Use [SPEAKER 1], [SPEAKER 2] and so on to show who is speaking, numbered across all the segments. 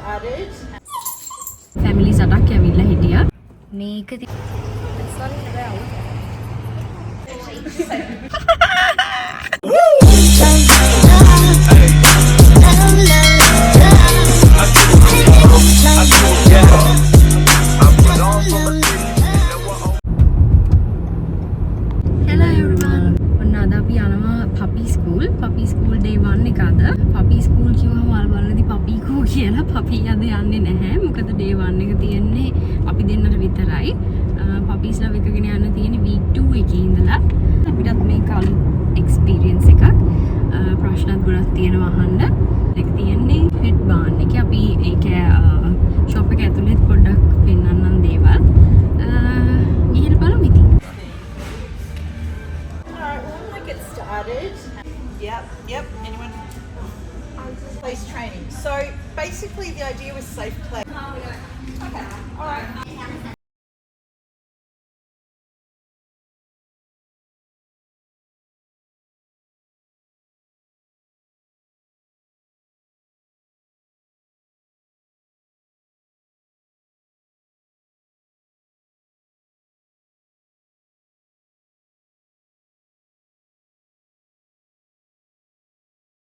[SPEAKER 1] started.
[SPEAKER 2] Family සටක් ඇවිල්ලා හිටියා. මේක Puppy school day 1 එක අද. puppy school කියවම වල බලනදී puppy කෝ කියලා puppy අද යන්නේ නැහැ. මොකද day 1 එක තියෙන්නේ අපි දෙන්නට විතරයි. puppies ලා එකගෙන යන්න තියෙන්නේ week 2 එකේ ඉඳලා. අපිටත් මේක අලුත් experience එකක්. ප්‍රශ්නත් ගොඩක් තියෙනවා අහන්න. ඒක තියෙන්නේ pet barn එකේ. අපි ඒක shop එක ඇතුලේ පොඩ්ඩක් පෙන්නන්නම් දේවල්. ගිහින් බලමු ඉතින්.
[SPEAKER 1] Alright, we'll like get started. Yep. Anyone? Place training. So basically, the idea was safe play. Okay. All right.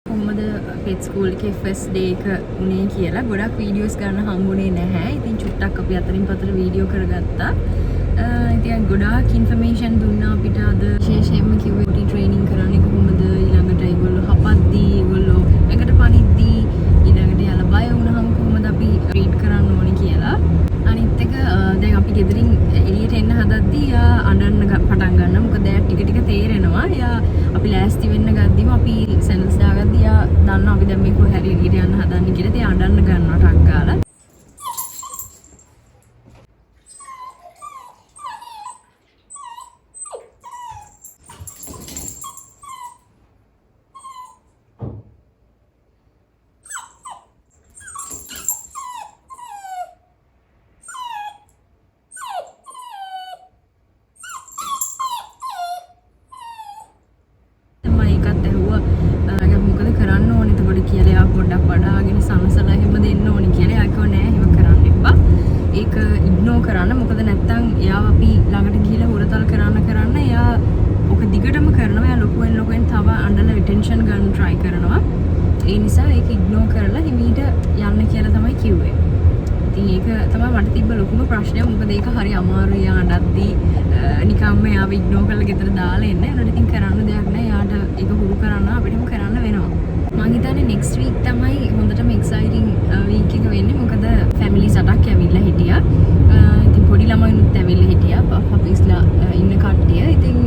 [SPEAKER 2] කොහොමද pet school එකේ first day එක උනේ කියලා ගොඩක් වීඩියෝස් ගන්න හම්බුනේ නැහැ. ඉතින් චුට්ටක් අපි අතරින් පතර වීඩියෝ කරගත්තා. ඉතින් ගොඩාක් ඉන්ෆර්මේෂන් දුන්නා අපිට අද. විශේෂයෙන්ම කිව්වේ potty training කරන්නේ කොහොමද, ඊළඟට ඒගොල්ලෝ හපද්දී, ඒගොල්ලෝ එකට පනිද්දී, ඊළඟට යාලා බය වුණාම කොහොමද අපි රීඩ් කරන්න ඕනේ කියලා. අනිත් එක දැන් අපි ගෙදරින් එළියට එන්න හදද්දී යා අඬන්න පටන් ගන්නවා. මොකද එයා ටික ටික තේරෙනවා. යා අපි ලෑස්ති වෙන්න ගද්දිම අපි සෙන්ස් දාගද්දී යා දන්නවා අපි දැන් මේ කොහේ හරි එළියට යන්න හදන්නේ කියලා. ඉතින් අඬන්න ගන්නවා ටක් ගාලා. මොකද කරන්න ඕනේ එතකොට කියලා එයා පොඩ්ඩක් වඩාගෙන සමසලා එහෙම දෙන්න ඕනේ කියලා. එයා කිව්වා නෑ එහෙම කරන්න එපා. ඒක ඉග්නෝර් කරන්න. මොකද නැත්තම් එයාව අපි ළඟට ගිහලා හොරතල් කරන්න එයා ඔක දිගටම කරනවා. එයා ලොකුවෙන් තව අඬලා රිටෙන්ෂන් ගන්න try කරනවා. ඒ නිසා ඒක ඉග්නෝර් කරලා හිමීට යන්න කියලා තමයි කිව්වේ. ඉතින් ඒක තමයි මට තිබ්බ ලොකුම ප්‍රශ්නය. මොකද ඒක හරි අමාරුයි. එයා අඬද්දී නිකම්ම එයාව ඉග්නෝර් කරලා ගෙදර දාලා එන්න. ඒකට ඉතින් කරන්න දෙයක් නෑ. එයාට ඒක හුරු කරන්න අපිටම කරන්න වෙනවා. මම හිතන්නේ next week තමයි හොඳටම exciting week එක වෙන්නේ. මොකද family සටක් ඇවිල්ලා හිටියා. ඉතින් පොඩි ළමයිනුත් ඇවිල්ලා හිටියා. puppiesලා ඉන්න කට්ටිය. ඉතින්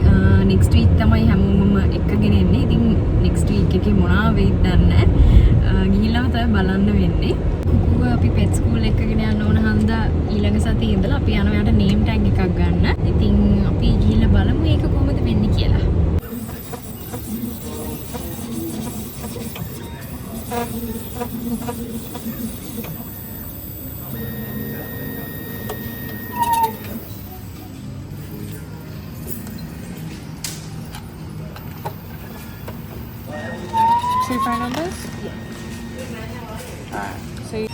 [SPEAKER 2] next week තමයි හැමෝම එක්කගෙන එන්නේ. ඉතින් next week එකේ මොනවා වෙයිද දන්නේ නැහැ. ගිහිල්ලාම තමයි බලන්න වෙන්නේ. කුකුව අපි pet school එකගෙන යන්න ඕන හන්දා ඊළඟ සතියේ ඉඳලා අපි යනවා යට name tag එකක් ගන්න. ඉතින් අපි ගිහිල්ලා බලමු ඒක කොහොමද වෙන්නේ කියලා.
[SPEAKER 3] Two phone numbers? Yeah. Alright, so you...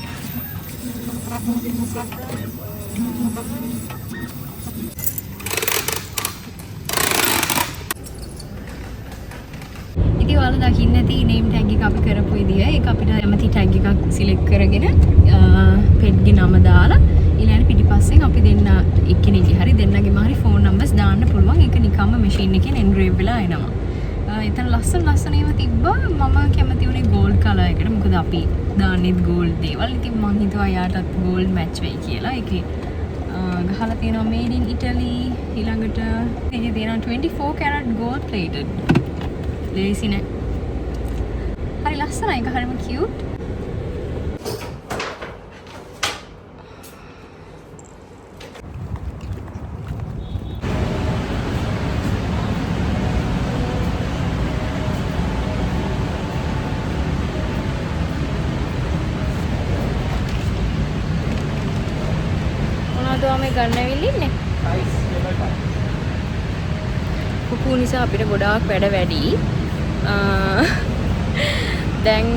[SPEAKER 2] ඉතින් ඔයාලා දකින්න ඇති name tag එක අපි කරපු විදිය. ඒක අපිට කැමති tag එකක් select කරගෙන pet ගේ නම දාලා ඊළඟ පිටිපස්සෙන් අපි දෙන්න එක්කෙනෙක්ගේ හරි දෙන්නගේම හරි phone numbers දාන්න පුළුවන්. ඒක නිකම්ම machine එකෙන් engrave වෙලා එනවා. එතන ලස්සන ඒවා තිබ්බා. මම කැමති උනේ gold color එකට. මොකද අපි දාන්නෙත් gold දේවල්. ඉතින් මං හිතුවා යාටත් gold match වෙයි කියලා. ඒකේ ගහලා තියෙනවා made in Italy. ඊළඟට ඒකේ තියෙනවා 24 karat gold plated. ලේසි නෑ. හරි ලස්සනයි. ඒක හරිම cute. මේ ගන්නවිල්ල ඉන්නේ. කුකු නිසා අපිට ගොඩාක් වැඩ වැඩි. දැන්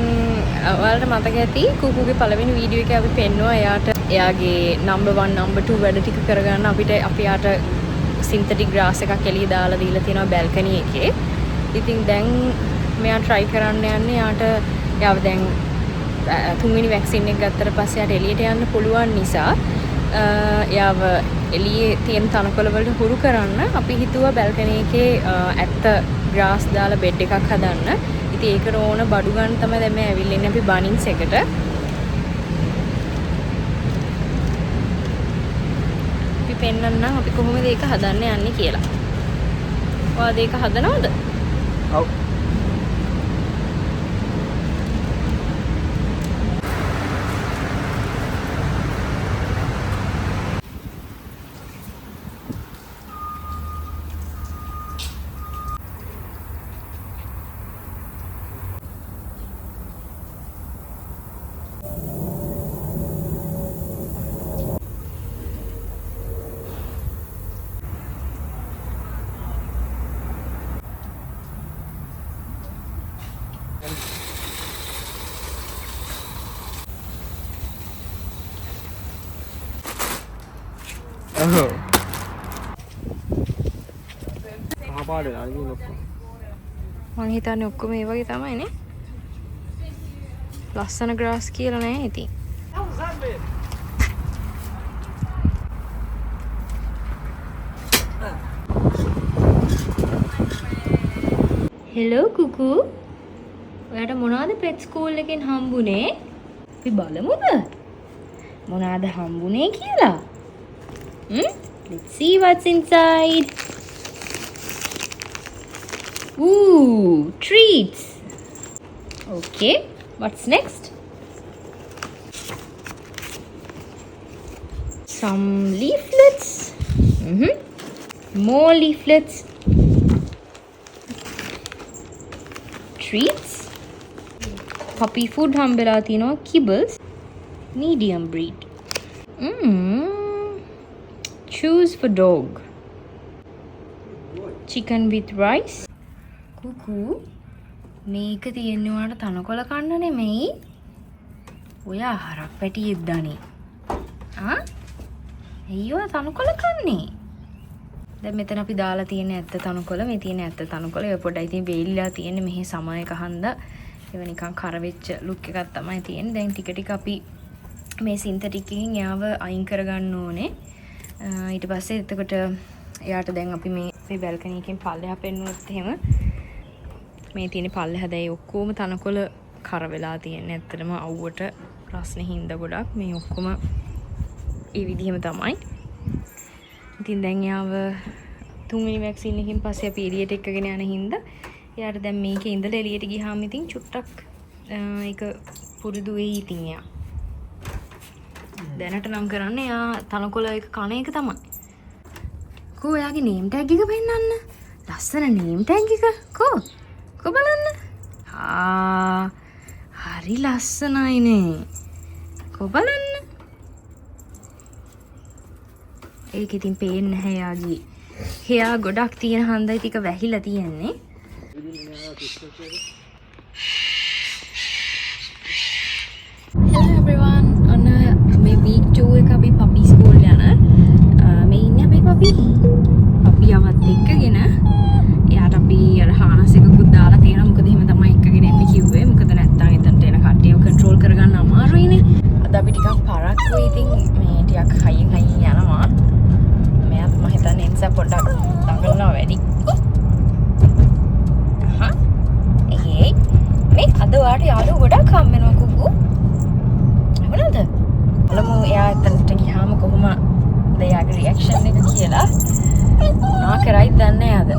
[SPEAKER 2] ඔයාලට මතක ඇති කුකුගේ පළවෙනි වීඩියෝ එකේ අපි පෙන්නුවා එයාට එයාගේ number 1 number 2 වැඩ ටික කරගන්න අපිට අපි යාට සින්තටික් ග්‍රාස් එකක් එළිය දාලා දීලා තියෙනවා බැල්කනි එකේ. ඉතින් දැන් මෙයා try කරන්න යන්නේ යාට යාව දැන් තුන්වෙනි වැක්සින් එක ගත්තට පස්සේ යාට එළියට යන්න පුළුවන් නිසා යාව එළියේ තියෙන තනකොළ වලට හුරු කරන්න අපි හිතුවා බැල්කනි එකේ ඇත්ත ග්‍රාස් දාලා බෙඩ් එකක් හදන්න. ඉතින් ඒකට ඕන බඩු ගන්න තමයි දැන් මේ ඇවිල්ලා ඉන්නේ අපි බනින්ස් එකට. අපි පෙන්නන්නම් අපි කොහොමද ඒක හදන්න යන්නේ කියලා. ඔයාද ඒක හදනවද?
[SPEAKER 3] ඔව්. Oh. පාඩේ අනිත් ඔක්කොම
[SPEAKER 2] මං හිතන්නේ ඔක්කොම ඒ වගේ තමයිනේ. ලස්සන ග්‍රාස් කියලා නෑ ඉතින්. හෙලෝ කුකු. ඔයාට මොනවද පෙට් ස්කූල් එකෙන් හම්බුනේ? අපි බලමුද? මොනවද හම්බුනේ කියලා? Let's see what's inside. Ooh, treats. Okay, what's next? Some leaflets. More leaflets. Treats. Puppy food hambela tino kibbles. Medium breed. Choose for dog. Chicken with rice. කුකු මේක තියෙන්නේ ඔයාලට තනකොළ කන්න නෙමෙයි. ඔය හරක් පැටියෙක් දනේ. අයියෝ තනකොළ කන්නේ. දැන් මෙතන අපි දාලා තියෙන ඇත්ත තනකොළ මේ තියෙන ඇත්ත තනකොළ ඒ පොඩ්ඩයි ඉතින් වේලිලා තියෙන්නේ මෙහි සමයක හන්දා ඒව නිකන් කර වෙච්ච ලුක් එකක් තමයි තියෙන්නේ. දැන් ටික ටික අපි මේ සින්තටික් එකකින් යාව අයින් කරගන්න ඕනේ. ඊට පස්සේ එතකොට එයාට දැන් අපි මේ බැල්කනි එකෙන් පල්ලෙහා පෙන්නුවොත් එහෙම මේ තියෙන පල්ලෙහා දැන් ඔක්කොම තනකොළ කර වෙලා තියෙන්නේ. ඇත්තටම අවුවට රස්නේ හින්දා ගොඩක් මේ ඔක්කොම ඒ විදිහම තමයි. ඉතින් දැන් යාව තුන්වෙනි වැක්සින් එකකින් පස්සේ අපි එළියට එක්කගෙන යන හින්දා එයාට දැන් මේකේ ඉඳලා එළියට ගියාම ඉතින් චුට්ටක් ඒක පුරුදු වෙයි ඉතින් එයා. දැනට නම් කරන්නේ එයා තනකොළ එක කන එක තමයි. කෝ එයාගේ නේම් ටැග් එක පෙන්නන්න. ලස්සන නේම් ටැග් එක. කෝ බලන්න. හරි ලස්සනයිනේ. කෝ බලන්න. ඒක ඉතින් පේන්නේ නැහැ යාගේ. හේයා ගොඩක් තියෙන හන්දයි ටික වැහිලා තියෙන්නේ. Hello everyone. On මේ week 2 එක අපි puppy school යන මේ ඉන්නේ අපේ puppy. puppy යවත් එක්කගෙන එයාට අපි අර harness එකකුත් දාලා තියෙනවා. මොකද එහෙම තමයි එක්කගෙන එන්න කිව්වේ. මොකද නැත්තම් එතනට එන කට්ටියව control කරගන්න අමාරුයිනේ. අද අපි ටිකක් පරක්කු ඉතින් මේ ටිකක් හයියෙන් යනවා. මම හිතන්නේ ඉන්සා පොඩ්ඩක් දඟලනවා වැඩි. මේ අද ඔයාට යාළුවෝ ගොඩක් හම්බ වෙනවා කුකු. එහෙමද? බලමු එයා එතනට ගියාම කොහොමද එයාගේ රියැක්ෂන් එක කියලා. මොනවා කරයිද දන්නේ අද.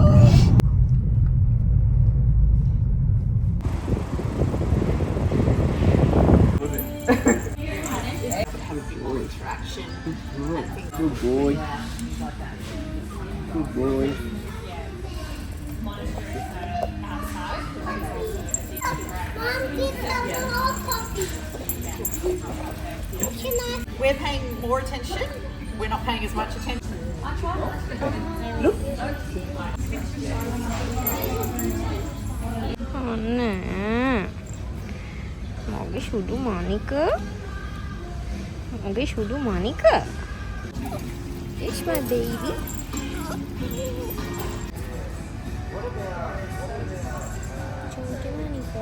[SPEAKER 3] Good boy. Good boy.
[SPEAKER 1] We're paying more attention. We're not paying as much attention.
[SPEAKER 3] Look.
[SPEAKER 2] Oh no. මගේ සුදු මණික. මගේ සුදු මණික. It's my baby. චූටි මණික.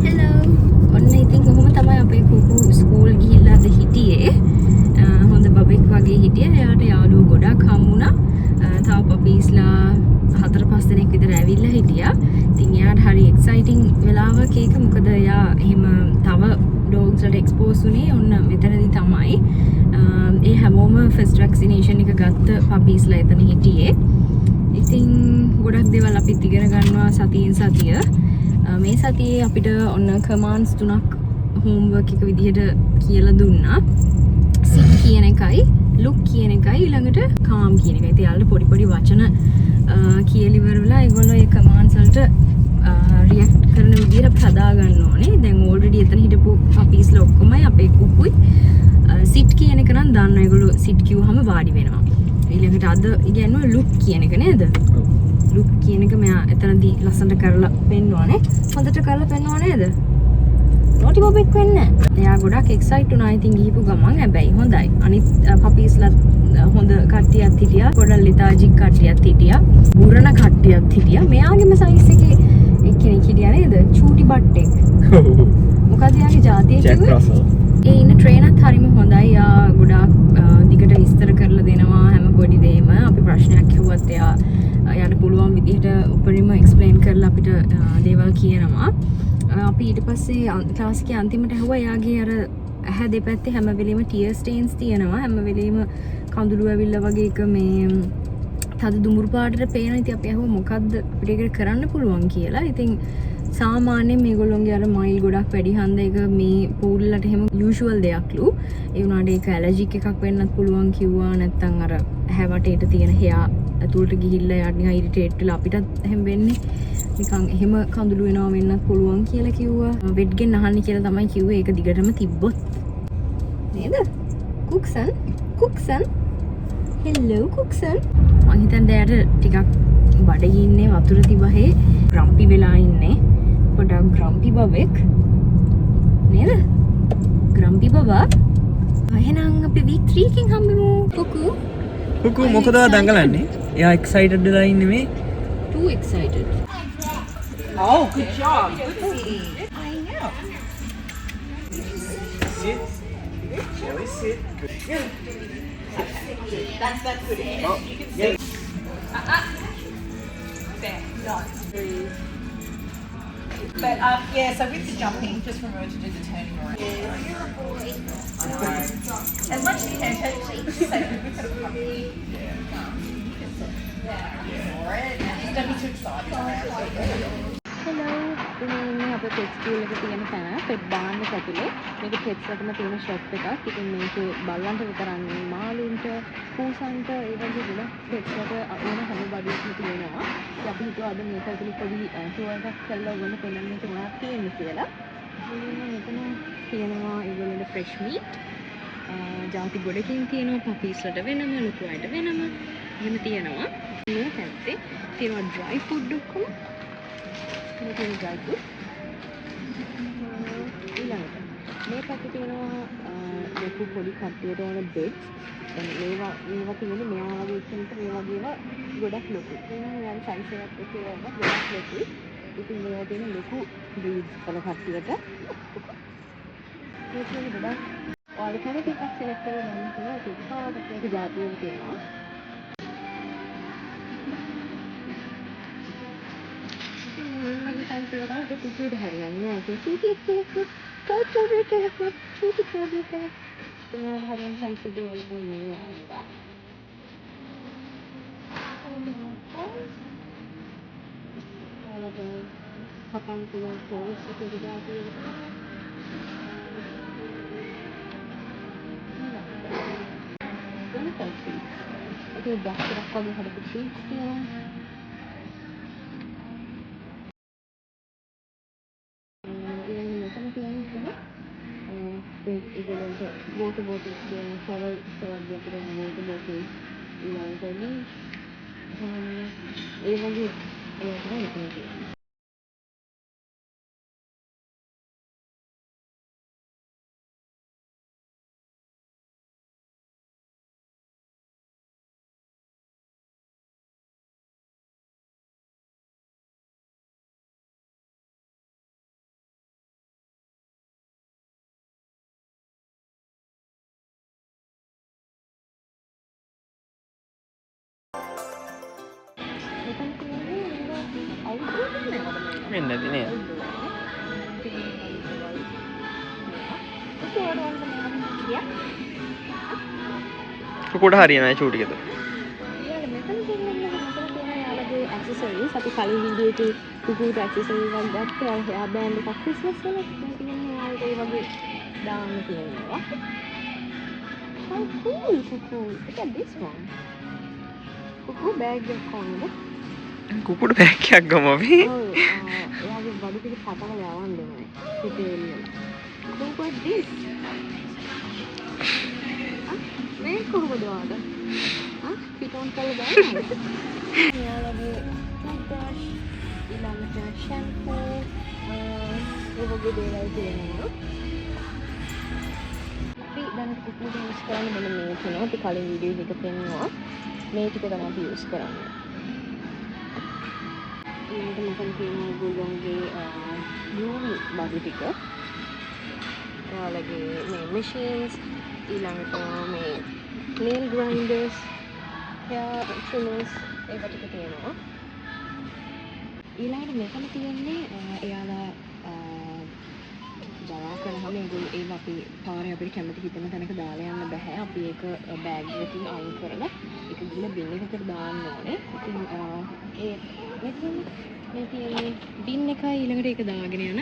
[SPEAKER 2] හෙලෝ. ඔන්න ඉතින් කොහොම තමයි අපේ කුකු ස්කූල් ගිහිල්ලාද හිටියේ. හොඳ බබෙක් වගේ හිටියා. එයාට යාළුවෝ ගොඩක් හම්බුණා. තව පපීස්ලා 4-5 දෙනෙක් විතර ඇවිල්ලා හිටියා. ඉතින් එයාට හරි එක්සයිටිං වෙලාවක් ඒක. මොකද එයා එහෙම තව ඩොග්ස් වලට එක්ස්පෝස් වුණේ ඔන්න මෙතනදී තමයි. ඒ හැමෝම ෆස්ට් වැක්සිනේෂන් එක ගත්ත පපීස්ලා එතන හිටියේ. ඉතින් ගොඩක් දේවල් අපිත් ඉගෙන ගන්නවා සතියෙන් සතිය. මේ සතියේ අපිට ඔන්න කමාන්ඩ්ස් 3ක් හෝම්වර්ක් එක විදිහට කියලා දුන්නා. සිට් කියන එකයි, ලුක් කියන එකයි, ඊළඟට කාම් කියන එකයි. ඉතින් යාළුවෝ පොඩි පොඩි වචන කියලා ඉවර වෙලා ඒගොල්ලෝ ඒ කමාන්ඩ්ස් වලට රියැක්ට් කරන විදිහට අපි හදා ගන්න ඕනේ. දැන් ඕල්රෙඩි එතන හිටපු පපීස්ලා ඔක්කොමයි අපේ කුකුයි. සිට් කියන එක නම් දන්නවා. ඒගොල්ලෝ සිට් කිව්වහම වාඩි වෙනවා. ඊළඟට අද ඉගෙනුවා ලුක් කියන එක නේද? ලුක් කියන එක මෙයා එතනදී ලස්සනට කරලා පෙන්වන්නේ. හොඳට කරලා පෙන්වනවා නේද? නෝටි බබෙක් වෙන්න. එයා ගොඩක් එක්සයිට් වුණා. ඉතින් ගිහිපු ගමන් හැබැයි හොඳයි. අනිත් පපීස්ලා හොඳ කට්ටියක් හිටියා. පොඩක් ලිතාජික් කට්ටියක් හිටියා. බුරණ කට්ටියක් හිටියා. මෙයාගේම සයිස් එකේ එක්කෙනෙක් හිටියා නේද? චූටි බට්ටෙක්. මොකද යාගේ ජාතිය කිව්වේ? ඒ ඉන්න ට්‍රේනර්ත් හරිම හොඳයි. යා ගොඩාක් දිගට විස්තර කරලා දෙනවා හැම පොඩි දෙයක්ම. අපි ප්‍රශ්නයක් කිව්වත් එයාට පුළුවන් විදිහට උපරිම එක්ස්ප්ලেইন කරලා අපිට දේවල් කියනවා. අපි ඊට පස්සේ ක්ලාස් එකේ අන්තිමට ඇහුවා එයාගේ අර ඇහැ දෙපැත්තේ හැම වෙලෙම ටියර් ස්ටේන්ස් තියෙනවා. හැම වෙලෙම කඳුළු ඇවිල්ලා වගේ එක මේ තද දුඹුරු පාටට පේනවා. ඉතින් අපි ඇහුවා මොකද්ද අපිට ඒක කරන්න පුළුවන් කියලා. ඉතින් සාමාන්‍යයෙන් මේගොල්ලෝගේ අර මයිල් ගොඩක් වැඩි හන්ද ඒක මේ පූල් වලට එහෙම යූෂුවල් දෙයක්ලු. ඒ වුණාට ඒක ඇලර්ජික් එකක් වෙන්නත් පුළුවන් කිව්වා. නැත්තම් අර ඇහැ වටේට තියෙන හෙයා ඇතුළට ගිහිල්ලා යාට නිකන් ඉරිටේට් වෙලා අපිටත් එහෙම වෙන්නේ. නිකන් එහෙම කඳුළු වෙනවා වෙන්නත් පුළුවන් කියලා කිව්වා. වෙඩ්ගෙන් අහන්න කියලා තමයි කිව්වේ. ඒක දිගටම තිබ්බොත් නේද? කුක්සන් හෙලෝ කුක්සන්. මං හිතන්නේ එයාට ටිකක් බඩගින්නේ වතුර තිබහේ ග්‍රම්පි වෙලා ඉන්නේ. පොඩක් ග්‍රම්පි බබෙක් නේද? ග්‍රම්පි බබා. එහෙනම් අපි week 3 කින් හම්බෙමු. කුකු
[SPEAKER 4] මොකද දඟලන්නේ? එයා එක්සයිටඩ් වෙලා ඉන්නේ මේ.
[SPEAKER 2] too excited.
[SPEAKER 1] Oh, good job. Good see. I know.
[SPEAKER 4] Sit. Jelly sit. Good.
[SPEAKER 1] That's good.
[SPEAKER 4] Oh, yeah.
[SPEAKER 1] There, done. But yeah, so with the jumping, just remember to do the turning around. You're a boy. I know. As much as you can, take say we've got a puppy. Yeah. For it. Just don't be too excited.
[SPEAKER 2] Hello. මේ අපේ pet school එකේ තියෙන තැන pet බාන්න ඇතුලේ මේක පෙට්ස් වලටම තියෙන shop එකක්. ඉතින් මේකේ බල්ලන්ට විතරක් නෙවෙයි මාළුන්ට, පූසන්ට ඒ වගේ ගොඩක් පෙට්ස් වලට ඕන හැම බඩුවක්ම තියෙනවා. ඉතින් අපි හිතුවා අද මේක ඇතුලේ පොඩි ටුවර් එකක් කරලා ඔයගොල්ලෝ පෙන්නන්න මේක මොනවද තියෙන්නේ කියලා. මුලින්ම මෙතන තියෙනවා ඒගොල්ලන්ට ෆ්‍රෙෂ් මීට්. ජාති ගොඩකින් තියෙනවා පපීස් වලට වෙනම, ලොකු අයට වෙනම. එහෙම තියෙනවා. මේ පැත්තේ තියෙනවා ඩ්‍රයි ෆුඩ් ඔක්කොම. මේ තියෙන ඩ්‍රයි ෆුඩ්. ඊළඟට මේ පැත්තේ තියෙනවා ලොකු පොඩි කට්ටියට ඕන බෙඩ්ස්. දැන් මේවා තියෙන්නේ මෙයා වගේ කෙනෙක්ට මේ වගේම ගොඩක් ලොකු. ඒනවා මෙයාගේ සයිස් එකත් එක්ක ඒවා ගොඩක් ලොකුයි. ඉතින් මේවා තියෙන ලොකු බ්‍රීඩ්ස් වල කට්ටියට. මේක ගොඩක් ඔයාලා කැමති එකක් සිලෙක්ට් කරලා ගන්න පුළුවන්. ඒක පාටක් එක જાතියක් තියෙනවා. Thank you. हरियाणा है क्योंकि छोटी है हरियाणा साइड से दो नहीं है पकान को थोड़ी सी तो जाती है itu dah kira kau ada kecil ඒගොල්ලන්ට water bottles දෙන travel වගේ අපිට water bottles ඊළඟට leash ඒ වගේ ඒවා තමයි එතන තියෙන්නේ. මෙතන තියෙන්නේ අවුට්ඩෝර් නේද?
[SPEAKER 4] වෙන්නේ නැති නේද? කුකුට හරියනයි චූටි එකද?
[SPEAKER 2] ඇක්සසරීස් අපි කලින් වීඩියෝ එකේ කුකුට ඇක්සසරීස් එකක් ගත්තා. එයා බෑන්ඩ් එකක් ක්‍රිස්මස් වල තියෙනවා. ඔයාලට ඒ වගේ දාන්න තියෙනවා. How cool, Kuku. Look at this one. Kuku bag එක කොහොමද?
[SPEAKER 4] කුකුට බෑග් එකක් ගමු අපි.
[SPEAKER 2] ඔව්. එයාගේ බඩු ටික පටවල යවන්න ඕනේ. පිටේ එළියට. Look at this. මේ කොහොමද වඩ? පිටෝන් කරලා දාන්නද? එයාලගේ toothbrush, ඊළඟට shampoo, ඒ වගේ දේවල් තියෙනවා. අපි දැන් කුකුට යූස් කරන්නේ මෙන්න මේ තුන. අපි කලින් වීඩියෝ එකක පෙන්නුවා. මේ ටික තමයි අපි යූස් කරන්නේ. ඊළඟට මෙතන තියෙනවා ඒගොල්ලෝගේ grooming බඩු ටික. එයාලගේ මේ machines, ඊළඟට මේ nail grinders, hair trimmers ඒවා ටික තියෙනවා. ඊළඟට මෙතන තියෙන්නේ එයාලා ජරා කරනහම ඒගොල්ලෝ ඒවා අපි පාරේ අපිට කැමති හිතෙන තැනක දාලා යන්න බෑ. අපි ඒක බෑග් එකකින් අයින් කරලා ඒක ගිහලා බින් එකකට දාන්න ඕනේ. ඉතින් මේ තියෙන්නේ බින් එකයි ඊළඟට ඒක දාගෙන යන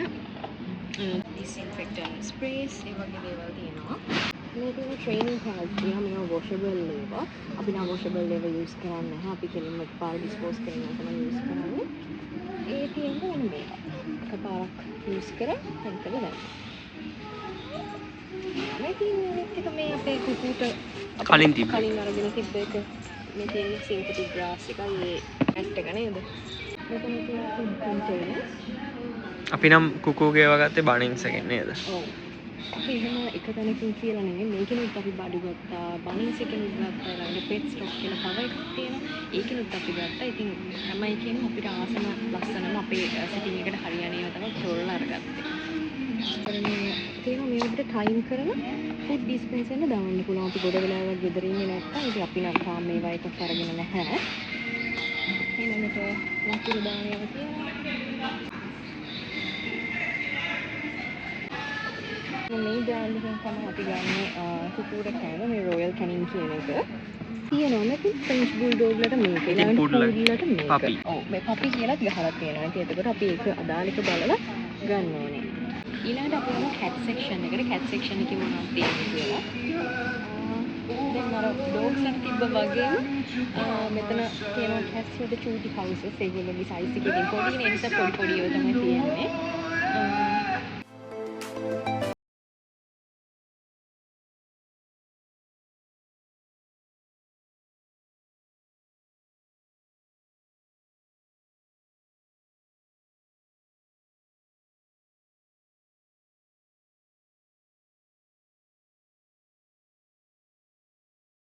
[SPEAKER 2] disinfectant sprays ඒ වගේ දේවල් තියෙනවා. මේ තියෙන training pads තියෙනවා. මේවා washable ඒවා. අපි නම් washable ඒවා use කරන්නේ නැහැ. අපි කෙලින්ම පාර dispose කරනවා තමයි use කරන්නේ. ඒ තියෙන්නේ මේක. එකපාරක් use කරා අන්තිමට දැන්. මේ තියෙන්නේ එක මේ අපේ කුකුට
[SPEAKER 4] කලින් තිබ්බ.
[SPEAKER 2] කලින් අරගෙන තිබ්බ එක. මේ තියෙන්නේ synthetic grass එකයි ඒ ඇට් එක නේද? මෙතන තියෙන food containers.
[SPEAKER 4] අපි නම් කුකුගේ ඒවා ගත්තේ බනින්ස් එකෙන් නේද?
[SPEAKER 2] ඔව්. අපි එහෙම එක තැනකින් කියලා නෙමෙයි මේකෙනුත් අපි බඩු ගත්තා, බනින්ස් එකෙනුත් ගත්තා, ඊළඟට pet stock කියලා තව එකක් තියෙනවා. ඒකෙනුත් අපි ගත්තා. ඉතින් හැම එකෙම අපිට ආසන ලස්සනම අපේ සිටින් එකට හරියන ඒවා තමයි තෝරලා අරගත්තේ. තියෙනවා මේ විදිහට ටයිම් කරලා ෆුඩ් ඩිස්පෙන්සර් එක දාන්න පුළුවන්. අපි ගොඩ වෙලාවක් ගෙදර ඉන්නේ නැත්නම් ඉතින් අපි නම් තාම මේවා එකක් අරගෙන නැහැ. ඊළඟට වතුර දාන ඒවා තියෙනවා. මේ බ්‍රෑන්ඩ් එකෙන් තමයි අපි ගන්නේ කුකුට කෑම මේ රොයල් කැනින් කියන එක. තියෙනවා නැති ෆ්‍රෙන්ච් බුල්ඩොග්ලට මේක. ඊළඟට පුඩ්ලට මේක.
[SPEAKER 4] පපි.
[SPEAKER 2] ඔව් මේ පපි කියලාත් ගහලා තියෙනවා. ඉතින් එතකොට අපි ඒක අදාළක බලලා ගන්න ඕනේ. ඊළඟට අපි යමු කැට් සෙක්ෂන් එකට. කැට් සෙක්ෂන් එකේ මොනවද තියෙන්නේ කියලා. දැන් අර ඩොග්ස් එක තිබ්බ වගේම මෙතන තියෙනවා කැට්ස් වලට චූටි හවුසස්. ඒගොල්ලෝගේ සයිස් එක ඉතින් පොඩි නේ. ඒ නිසා පොඩි පොඩි ඒවා තමයි තියෙන්නේ.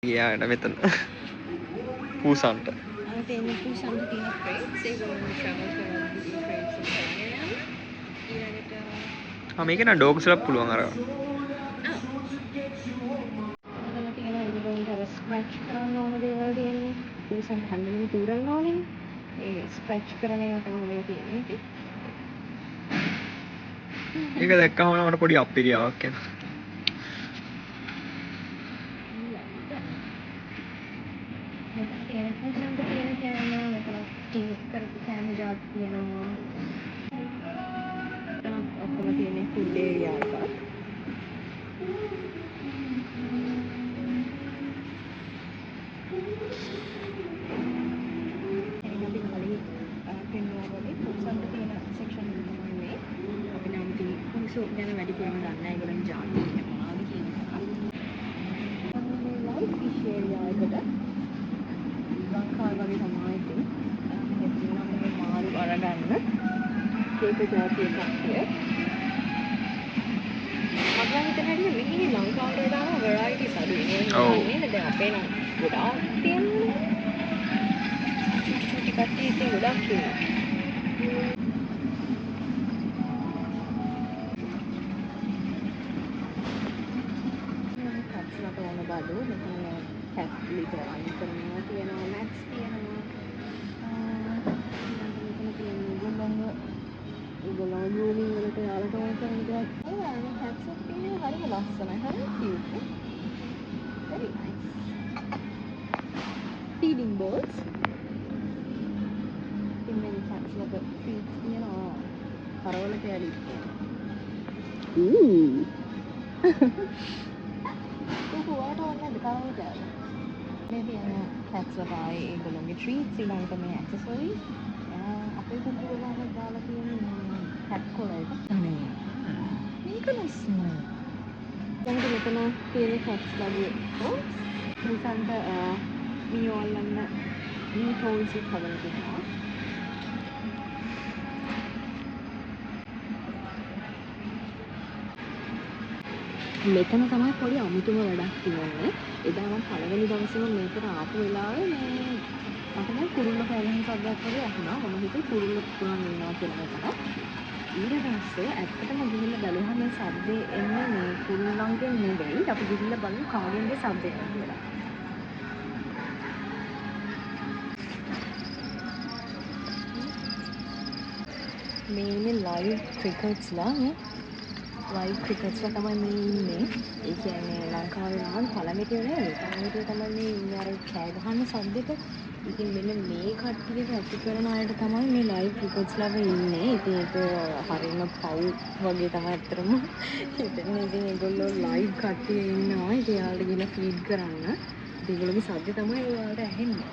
[SPEAKER 4] ගියාට මෙතන පූසන්ට
[SPEAKER 2] තියෙන පුසන්ට තියෙන ක්‍රේට්ස් ඒගොල්ලෝ ට්‍රැවල් කරද්දී ක්‍රේට්ස් එක ගන්න යනවා. ඊළඟට
[SPEAKER 4] මේක න ඩෝග්ස්ලත් පුළුවන් අර
[SPEAKER 2] මෙතන තියෙන ඒගොල්ලන්ට අර ස්ක්‍රැච් කරන්න ඕන දේවල් තියෙන්නේ. පුසන් හැන්ඩලින් තුරන්න ඕනේ. ඒ ස්ක්‍රැච් කරන ඒවා තමයි තියෙන්නේ.
[SPEAKER 4] ඒක දැක්කම මට පොඩි අප්පිරියාවක් එනවා.
[SPEAKER 2] පුසන්ට තියෙන කෑම මෙතන ටීස් කරපු කෑම ජාති තියෙනවා. ඔක්කොම තියෙන්නේ ෆුඩ් ඒරියා එකක්. ගැන වැඩිපුරම දන්න ඒගොල්ලන් ජාති මොනවද කියන එකට ලංකාවේ වගේ තමයි ඉතින් හෙතුණා මේ මාළු අරගන්න කේක ජාතිය කට්ටිය මම හිතන හැටියට මෙහි ලංකාවට වඩා වෙරයිටිස් අඩුයි නේද දැන් අපේ නම් ගොඩාක් තියෙනවා චුටි කට්ටිය ඉතින් ගොඩක් ඉන්නවා බඩු මෙතන කැට් ලිටර් අයින් කරනවා තියෙනවා මැක්ස් තියෙනවා මෙතන තියෙන ඒගොල්ලෝ යූනින් වලට යාලට ඕන කරන දේවල් අනේ හැට්ස් එක තියෙනවා හරිම ලස්සනයි හරිම cute very nice feeding birds ඉතින් මේ හැට්ස් ලක ෆීඩ්ස් තියෙනවා කරවලට යලි ඔයාට ඕනේ නැද්ද කරවලට යන්න මේ තියෙන හැට්ස් වලට ආයේ ඒගොල්ලෝගේ ට්‍රීට්ස් ඊළඟට මේ ඇක්සසරිස් අපේ කුකුල වලට දාලා තියෙන හැට් කොලර් එක තමයි මේක ලස්සනයි දැන් මෙතන තියෙන හැට්ස් ලගේ රිසන්ට මේ ඔයලන්න මේ ටෝල්ස් එක හදලා තියෙනවා මෙතන තමයි පොඩි අමුතුම වැඩක් තියෙන්නේ. එදා මම පළවෙනි දවසේම මේකට ආපු වෙලාවේ මේ මට නම් කුරුල්ල කැලෙන සද්දයක් වගේ අහුණා. මම හිතුවේ කුරුල්ල පුරන් ඉන්නවා කියලා මෙතන. ඊට පස්සේ ඇත්තටම ගිහිල්ලා බැලුවම මේ සද්දේ එන්නේ මේ කුරුල්ලන්ගෙන් නෙවෙයි. අපි ගිහිල්ලා බලමු කාගෙන්ද සද්දේ කියලා. මේ ඉන්නේ ලයිව් ක්‍රිකට්ස්ලා නේ. ලයිව් ක්‍රිකට්ස්ලා තමයි මේ ඉන්නේ. ඒ කියන්නේ ලංකාවේ නම් පළමෙටිය නේ. පළමෙටිය තමයි මේ ඉන්නේ අර කෑ ගහන සද්දෙට. ඉතින් මෙන්න මේ කට්ටියට ඇති කරන අයට තමයි මේ ලයිව් ක්‍රිකට්ස්ලාව ඉන්නේ. ඉතින් ඒක හරියම පව් වගේ තමයි අත්‍තරම. ඉතින් ඒගොල්ලෝ ලයිව් කට්ටිය ඉන්නවා. ඉතින් යාළුවා ගිහලා ෆීඩ් කරන්න. ඒගොල්ලෝගේ සද්ද තමයි ඔයාලට ඇහෙන්නේ.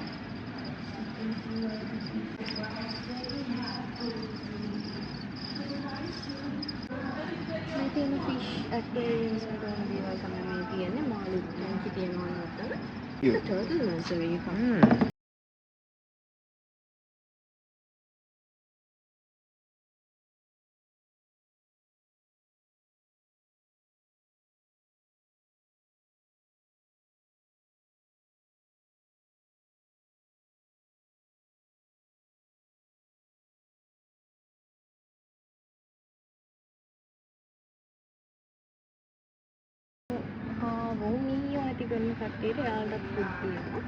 [SPEAKER 2] තියෙන ෆිෂ් ඇක්වේරියම්ස් වල තියෙන දේවල් තමයි මේ තියෙන්නේ මාළු මොකක්ද තියෙනවා නේද? ඒක ටර්ටල් නර්සරි එකක්. වෝමීයෝ ඇති කරන කට්ටියට යාළුවත් ෆුඩ් දෙනවා.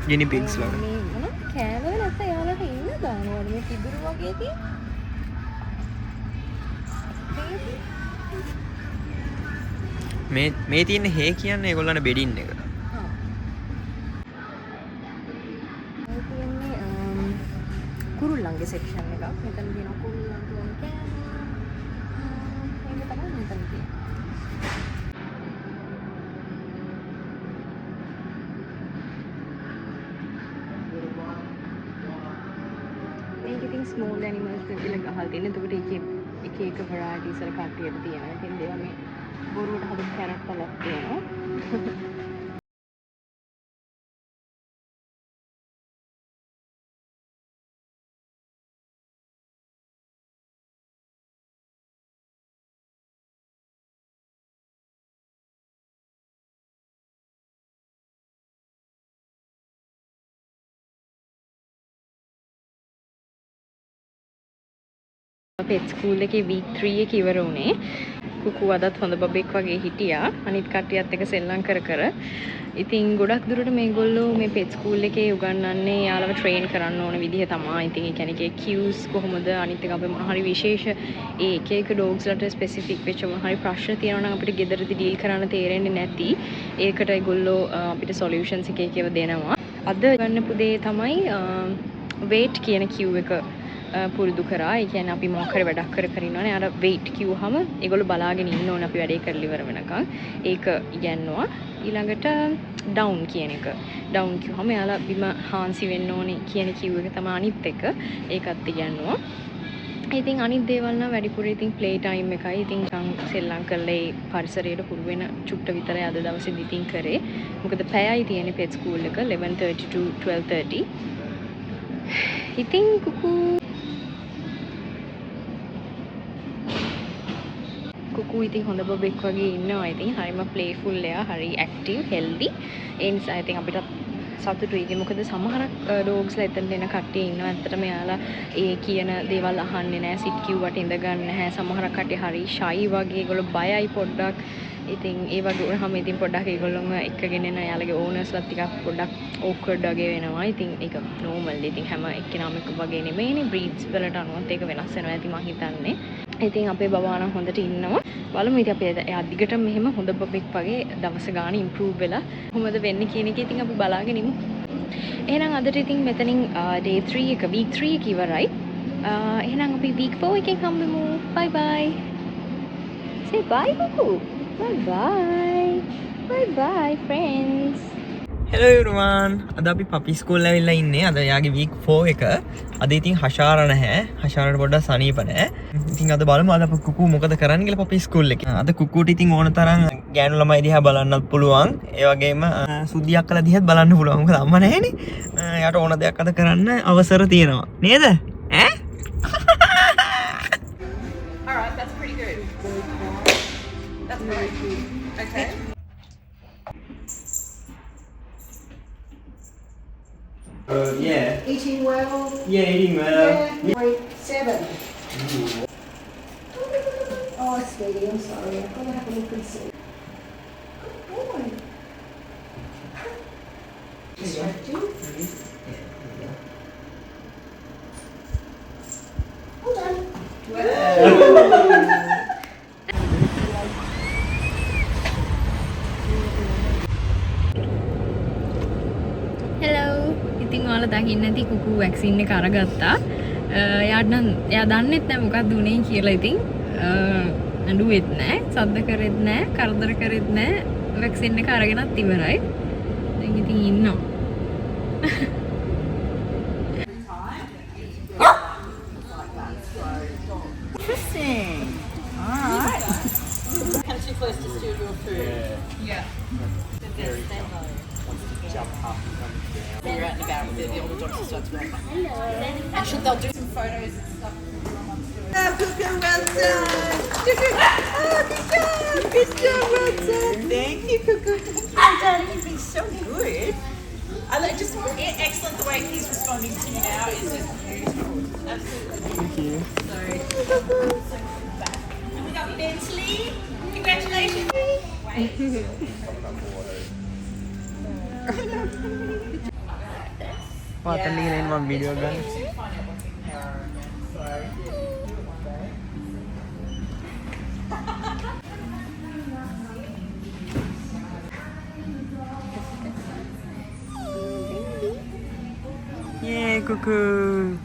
[SPEAKER 4] ගිනි පිග්ස් වල.
[SPEAKER 2] මේ මොන කෑවල නැත්නම් යාළුවට ඉන්න දානවද මේ පිදුරු වගේ තියෙන?
[SPEAKER 4] මේ තියෙන හේ කියන්නේ ඒගොල්ලන්ගේ බෙඩින් එක.
[SPEAKER 2] කුරුල්ලන්ගේ සෙක්ෂන් එකක්. මෙතන තියෙන කුරුල්ලන්ට ඕන කෑම. මේක තමයි මෙතන තියෙන්නේ. මේක ඉතින් ස්මෝල් ඇනිමල්ස් කියලා ගහලා තියෙන. එතකොට එක එක varieties වල කට්ටියට තියෙනවා. ඉතින් ඒවා මේ බොරුවට හදපු කැරට් වලක් තියෙනවා. පෙට් ස්කූල් එකේ වීක් 3 එක ඉවර වුණේ. කුකු අදත් හොඳ බබෙක් වගේ හිටියා. අනිත් කට්ටියත් එක්ක සෙල්ලම් කර කර. ඉතින් ගොඩක් දුරට මේගොල්ලෝ මේ පෙට් ස්කූල් එකේ උගන්වන්නේ යාළව ට්‍රේන් කරන්න ඕන විදිහ තමයි. ඉතින් ඒ කියන්නේ ඒකේ කියුස් කොහොමද අනිත් එක අපේ මොන හරි විශේෂ ඒ එක එක ඩොග්ස් වලට ස්පෙસિෆික් වෙච්ච මොන හරි ප්‍රශ්න තියෙනවා නම් අපිට ගෙදරදී ඩීල් කරන්න තේරෙන්නේ නැති. ඒකට ඒගොල්ලෝ අපිට සොලියුෂන්ස් එක එකව දෙනවා. අද ගන්නපු දේ තමයි වේට් කියන කියු එක පුරුදු කරා. ඒ කියන්නේ අපි මොකක් හරි වැඩක් කර ඉන්නවනේ අර වේට් කිව්වහම ඒගොල්ලෝ බලාගෙන ඉන්න ඕනේ අපි වැඩේ කරලා ඉවර වෙනකන්. ඒක ඉගෙනනවා. ඊළඟට ඩවුන් කියන එක. ඩවුන් කිව්වහම එයාලා බිම හාන්සි වෙන්න ඕනේ කියන කිව් එක තමයි අනිත් එක. ඒකත් ඉගෙනනවා. ඉතින් අනිත් දේවල් නම් වැඩිපුර ඉතින් ප්ලේ ටයිම් එකයි. ඉතින් සෙල්ලම් කරලා ඒ පරිසරයට හුරු වෙන චුට්ට විතරයි අද දවසේදී ඉතින් කරේ. මොකද පැයයි තියෙන්නේ පෙට් ස්කූල් එක 11:30 to 12:30. ඉතින් කුකු ඉතින් හොඳ බබෙක් වගේ ඉන්නවා. ඉතින් හරිම ප්ලේෆුල් එයා, හරි ඇක්ටිව්, හෙල්දි. ඒ නිසා ඉතින් අපිට සතුටුයි. ඉතින් මොකද සමහරක් ඩොග්ස්ලා එතනට එන කට්ටිය ඉන්නවා. ඇත්තටම එයාලා ඒ කියන දේවල් අහන්නේ නැහැ. සිට් කිව්වට ඉඳ ගන්න නැහැ. සමහරක් කට්ටිය හරි ෂයි වගේ. ඒගොල්ලෝ බයයි පොඩ්ඩක්. ඉතින් ඒ වගේ වුණාම ඉතින් පොඩ්ඩක් ඒගොල්ලෝම එක්කගෙන එන එයාලගේ ඕනර්ස්ලා ටිකක් පොඩ්ඩක් ඕක්වර්ඩ් වගේ වෙනවා. ඉතින් ඒක නෝමල්. ඉතින් හැම එක්කෙනාම එක වගේ නෙමෙයිනේ. බ්‍රීඩ්ස් වලට අනුවත් ඒක වෙනස් වෙනවා ඇති මං හිතන්නේ. ඉතින් අපේ බබා නම් හොඳට ඉන්නවා. බලමු ඉතින් අපි එයා දිගටම මෙහෙම හොඳ බබෙක් වගේ දවස ගාන ඉම්ප්‍රූව් වෙලා කොහොමද වෙන්නේ කියන එක ඉතින් අපි බලාගෙන ඉමු. එහෙනම් අදට ඉතින් මෙතනින් day 3 එක week 3 එක ඉවරයි. එහෙනම් අපි week 4 එකෙන් හම්බෙමු. bye bye. say bye Kuku. bye bye. bye bye friends.
[SPEAKER 4] Hello everyone. අද අපි පපි ස්කූල් ඇවිල්ලා ඉන්නේ. අද යාගේ වීක් 4 එක. අද ඉතින් හෂාර නැහැ. හෂාරට පොඩ්ඩක් සනීප නැහැ. ඉතින් අද බලමු අද කුකු මොකද කරන්න කියලා පපි ස්කූල් එකේ. අද කුකුට ඉතින් ඕන තරම් ගෑනු ළමයි දිහා බලන්නත් පුළුවන්. ඒ වගේම සුද්ධි අක්කලා දිහාත් බලන්න පුළුවන්. මොකද අම්මා නැහැනේ. එයාට ඕන දෙයක් අද කරන්න අවසර තියෙනවා. නේද? ඈ?
[SPEAKER 1] Alright, that's pretty good. That's very good. Okay.
[SPEAKER 4] Yeah.
[SPEAKER 3] Eating well?
[SPEAKER 4] Yeah, eating well.
[SPEAKER 3] Grade 7. Oh, sweetie, I'm sorry. I've got to have a look and see. Good boy. Distracted? Well done.
[SPEAKER 2] Hello. ඉතින් ඔයාලා දකින්න ඇති කුකු vaccine එක අරගත්තා. එයා දන්නෙත් නැහැ මොකක්ද උනේ කියලා. ඉතින් අඬුවෙත් නැහැ, සද්ද කරෙත් නැහැ, කරදර කරෙත් නැහැ. වැක්සින් එක අරගෙනත් ඉවරයි. දැන් ඉතින් ඉන්නවා.
[SPEAKER 1] Interesting. Alright. Come too close to steal your food. Yeah. We're out and about with the older dogs and start to run. And should they'll do some photos and stuff. Cuckoo, well done. Oh, good job. Good job, well done. Thank you, Cuckoo. Well done. You've been so good. I like just excellent the way he's responding to you now is just beautiful. Absolutely.
[SPEAKER 4] Thank you.
[SPEAKER 1] Sorry. And we got Bentley. Congratulations.
[SPEAKER 4] පාතන් ඉගෙන මම video ගන්න. Yay, Cuckoo.